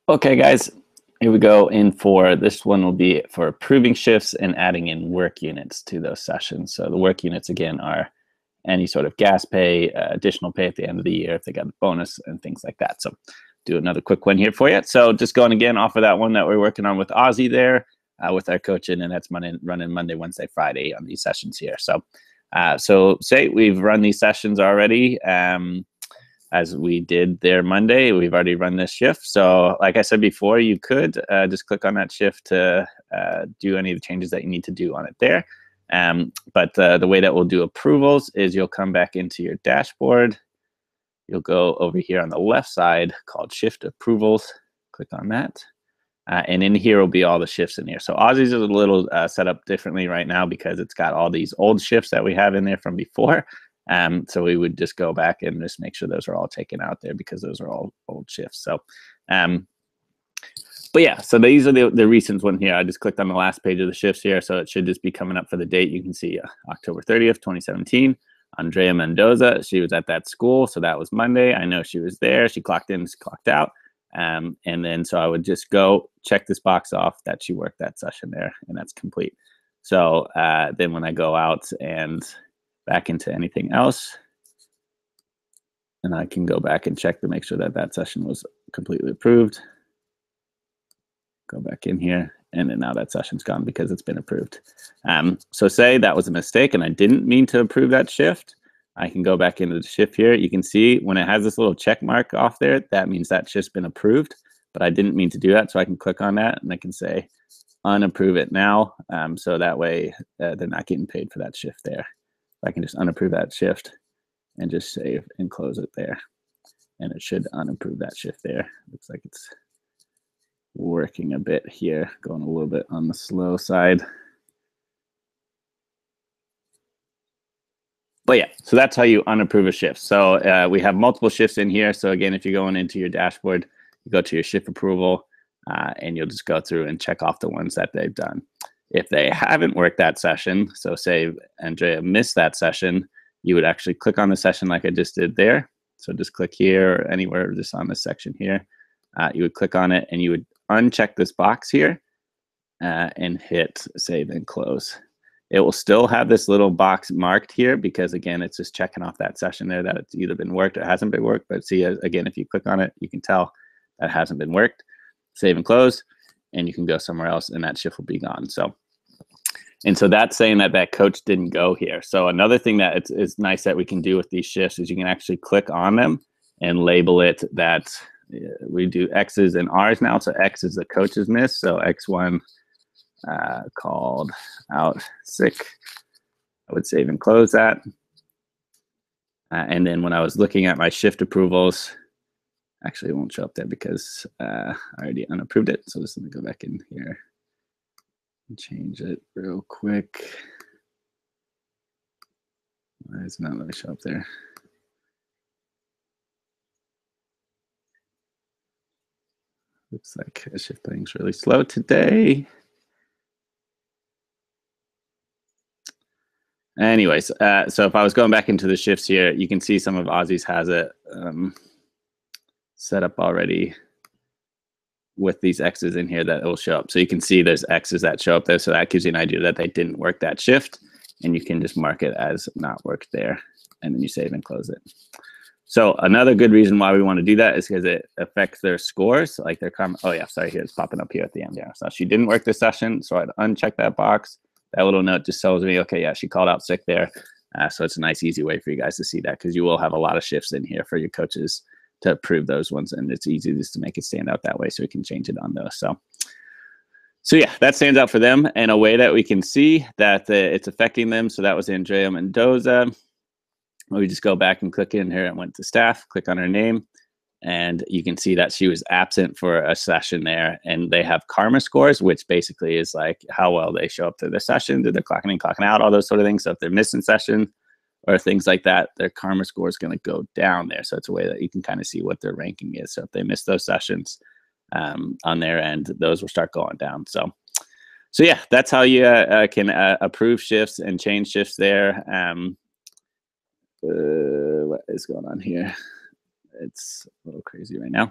Okay, guys, here we go. In for this one will be for approving shifts and adding in work units to those sessions. So the work units, again, are any sort of gas pay, additional pay at the end of the year if they got a bonus and things like that. So do another quick one here for you. So just going again off of that one that we're working on with Ozzy there with our coaching, and that's running Monday, Wednesday, Friday on these sessions here. So say we've run these sessions already. As we did there Monday, we've already run this shift. So like I said before, you could just click on that shift to do any of the changes that you need to do on it there. But the way that we'll do approvals is you'll come back into your dashboard. You'll go over here on the left side called Shift Approvals. Click on that. And in here will be all the shifts in here. So Aussie's is a little set up differently right now because it's got all these old shifts that we have in there from before. So we would just go back and just make sure those are all taken out there because those are all old shifts. So, but yeah, so these are the recent one here. I just clicked on the last page of the shifts here. So it should just be coming up for the date. You can see October 30th, 2017. Andrea Mendoza, she was at that school. So that was Monday. I know she was there. She clocked in, she clocked out. And then so I would just go check this box off that she worked that session there, and that's complete. So then when I go out and back into anything else, and I can go back and check to make sure that that session was completely approved. Go back in here, and then now that session's gone because it's been approved. So say that was a mistake and I didn't mean to approve that shift. I can go back into the shift here. You can see when it has this little check mark off there, that means that shift's been approved, but I didn't mean to do that. So I can click on that and I can say unapprove it now. So that way they're not getting paid for that shift there. I can just unapprove that shift and just save and close it there. And it should unapprove that shift there. Looks like it's working a bit here, going a little bit on the slow side. But yeah, so that's how you unapprove a shift. So we have multiple shifts in here. So again, if you're going into your dashboard, you go to your shift approval and you'll just go through and check off the ones that they've done. If they haven't worked that session, so say Andrea missed that session, you would actually click on the session like I just did there. So just click here or anywhere just on this section here. You would click on it and you would uncheck this box here and hit save and close. It will still have this little box marked here because, again, it's just checking off that session there that it's either been worked or hasn't been worked. But see, again, if you click on it, you can tell that hasn't been worked. Save and close, and you can go somewhere else, and that shift will be gone. So that's saying that that coach didn't go here. So another thing that is nice that we can do with these shifts is you can actually click on them and label it that we do X's and R's now. So X is the coach's miss. So X1 called out sick. I would save and close that. And then when I was looking at my shift approvals, actually it won't show up there because I already unapproved it. So just let me go back in here and change it real quick. Why is it not letting me show up there? Looks like Shiftplanning's really slow today. Anyways, so if I was going back into the shifts here, you can see some of Aussie's has it set up already with these X's in here that it will show up. So you can see there's X's that show up there. So that gives you an idea that they didn't work that shift, and you can just mark it as not worked there, and then you save and close it. So another good reason why we want to do that is because it affects their scores, like their oh yeah, sorry, here it's popping up here at the end there. So she didn't work this session, so I'd uncheck that box. That little note just tells me, okay, yeah, she called out sick there. So it's a nice, easy way for you guys to see that because you will have a lot of shifts in here for your coaches to approve those ones, and it's easy just to make it stand out that way so we can change it on those. So yeah, that stands out for them in a way that we can see that it's affecting them. So that was Andrea Mendoza. We just go back and click in here and went to staff, click on her name, and you can see that she was absent for a session there. And they have karma scores, which basically is like how well they show up to the session, did they clocking in, clocking out, all those sort of things. So if they're missing session or things like that, their karma score is going to go down there. So it's a way that you can kind of see what their ranking is. So if they miss those sessions on their end, those will start going down. So yeah, that's how you can approve shifts and change shifts there. What is going on here? It's a little crazy right now.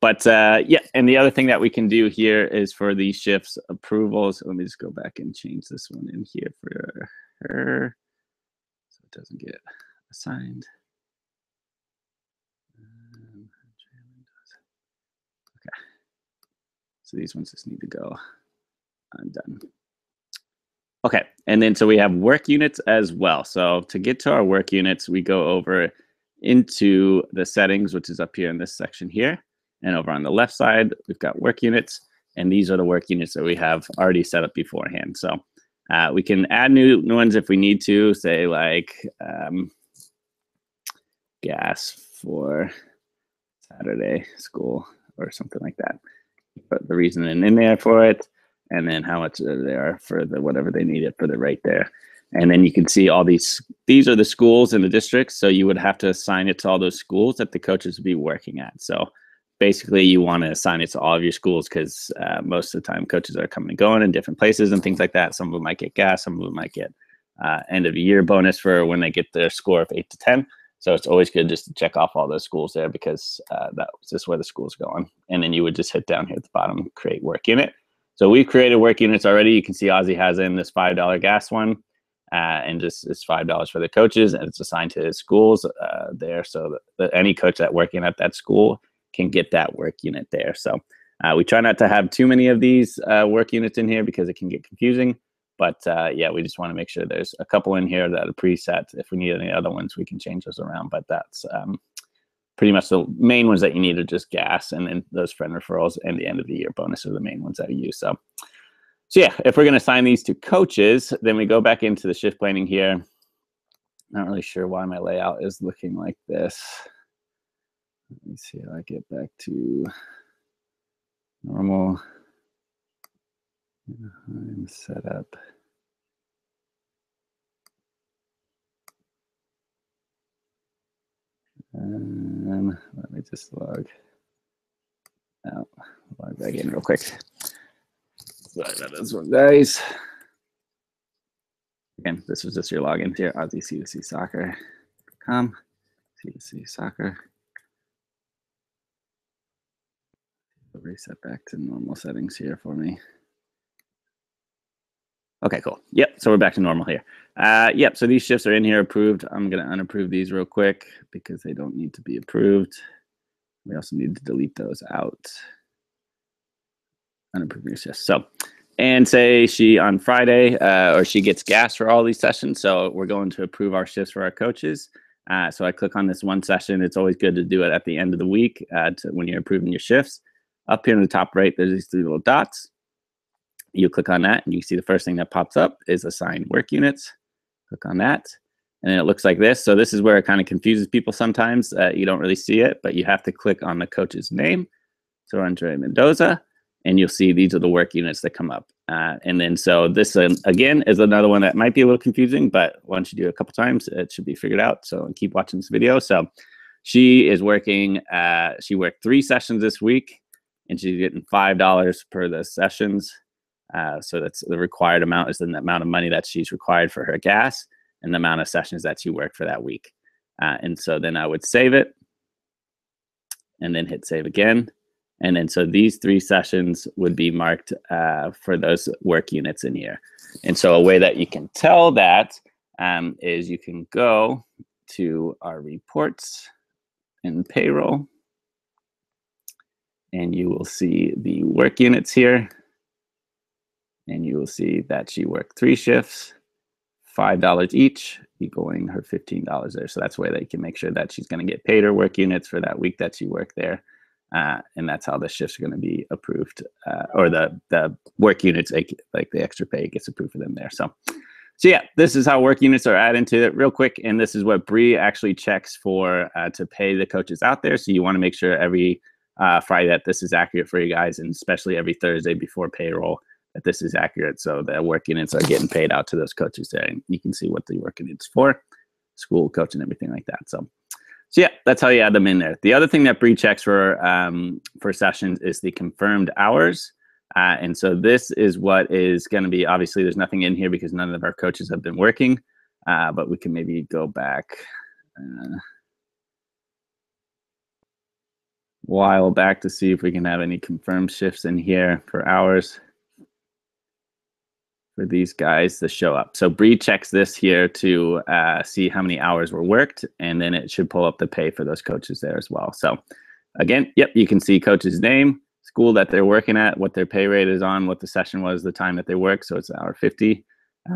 But yeah, and the other thing that we can do here is for the shifts approvals. Let me just go back and change this one in here for her so it doesn't get assigned. Okay. So these ones just need to go undone. Okay, and then so we have work units as well. So to get to our work units, we go over into the settings, which is up here in this section here. And over on the left side, we've got work units. And these are the work units that we have already set up beforehand. So we can add new ones if we need to, say like gas for Saturday school or something like that. Put the reason in there for it, and then how much they are for the whatever they need it for the right there. And then you can see all these are the schools in the districts. So you would have to assign it to all those schools that the coaches would be working at. So basically you want to assign it to all of your schools because most of the time coaches are coming and going in different places and things like that. Some of them might get gas, some of them might get end of the year bonus for when they get their score of 8 to 10. So it's always good just to check off all those schools there because that's just where the school's going. And then you would just hit down here at the bottom, create work unit. So we've created work units already. You can see Ozzy has in this $5 gas one, and just it's $5 for the coaches, and it's assigned to his schools there. So that any coach that working at that school can get that work unit there. So we try not to have too many of these work units in here because it can get confusing. But yeah, we just want to make sure there's a couple in here that are preset. If we need any other ones, we can change those around. But that's pretty much the main ones that you need are just gas, and then those friend referrals and the end of the year bonus are the main ones that we use. So yeah, if we're going to assign these to coaches, then we go back into the shift planning here. Not really sure why my layout is looking like this. Let me see how I get back to normal. I'm set up. Let me just log out. Log back in real quick. Sorry about this one, guys. Again, this was just your login here, AussieC2Csoccer.com. C2C Soccer. Reset back to normal settings here for me. Okay, cool. Yep, so we're back to normal here. Yep, so these shifts are in here approved. I'm going to unapprove these real quick because they don't need to be approved. We also need to delete those out. Unapprove your shifts. So, and say she on Friday, or she gets gas for all these sessions. So we're going to approve our shifts for our coaches. So I click on this one session. It's always good to do it at the end of the week when you're approving your shifts. Up here in the top right, there's these 3 little dots. You click on that and you see the first thing that pops up is assigned work units. Click on that and then it looks like this. So this is where it kind of confuses people sometimes. You don't really see it, but you have to click on the coach's name. So Andre Mendoza, and you'll see these are the work units that come up. And then so this again is another one that might be a little confusing, but once you do it a couple times, it should be figured out. So keep watching this video. So she is working, she worked 3 sessions this week and she's getting $5 per the sessions. So that's the required amount is the amount of money that she's required for her gas and the amount of sessions that she worked for that week. And so then I would save it and then hit save again. And then so these 3 sessions would be marked for those work units in here. And so a way that you can tell that is you can go to our reports in payroll and you will see the work units here. And you will see that she worked 3 shifts, $5 each, equaling her $15 there. So that's where they can make sure that she's going to get paid her work units for that week that she worked there. And that's how the shifts are going to be approved, or the work units, like the extra pay gets approved for them there. So yeah, this is how work units are added to it real quick. And this is what Bree actually checks for to pay the coaches out there. So you want to make sure every Friday that this is accurate for you guys, and especially every Thursday before payroll, that this is accurate. So the work units are getting paid out to those coaches there. And you can see what the work units for, school, coach, and everything like that. So yeah, that's how you add them in there. The other thing that Bree checks for sessions is the confirmed hours. And so this is what is going to be, obviously there's nothing in here because none of our coaches have been working, but we can maybe go back. while back to see if we can have any confirmed shifts in here for hours for these guys to show up. So Bree checks this here to see how many hours were worked, and then it should pull up the pay for those coaches there as well. So again, yep, you can see coach's name, school that they're working at, what their pay rate is on, what the session was, the time that they work. So it's $1.50,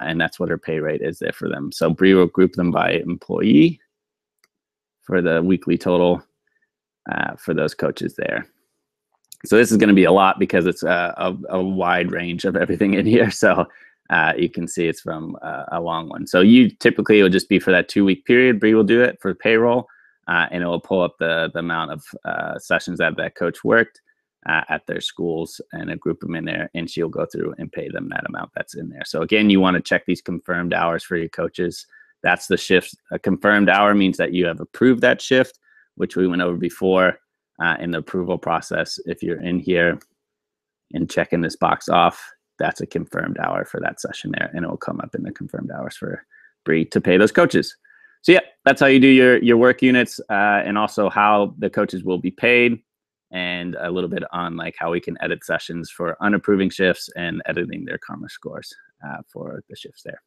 and that's what her pay rate is there for them. So Bree will group them by employee for the weekly total for those coaches there. So this is going to be a lot because it's a wide range of everything in here. So you can see it's from a long one. So you typically, it would just be for that 2-week period. Bree will do it for payroll, and it will pull up the amount of sessions that coach worked at their schools, and a group them in there, and she'll go through and pay them that amount that's in there. So again, you want to check these confirmed hours for your coaches. That's the shift. A confirmed hour means that you have approved that shift, which we went over before. In the approval process, if you're in here and checking this box off, that's a confirmed hour for that session there, and it will come up in the confirmed hours for Bree to pay those coaches. So yeah, that's how you do your work units, and also how the coaches will be paid, and a little bit on like how we can edit sessions for unapproving shifts and editing their karma scores for the shifts there.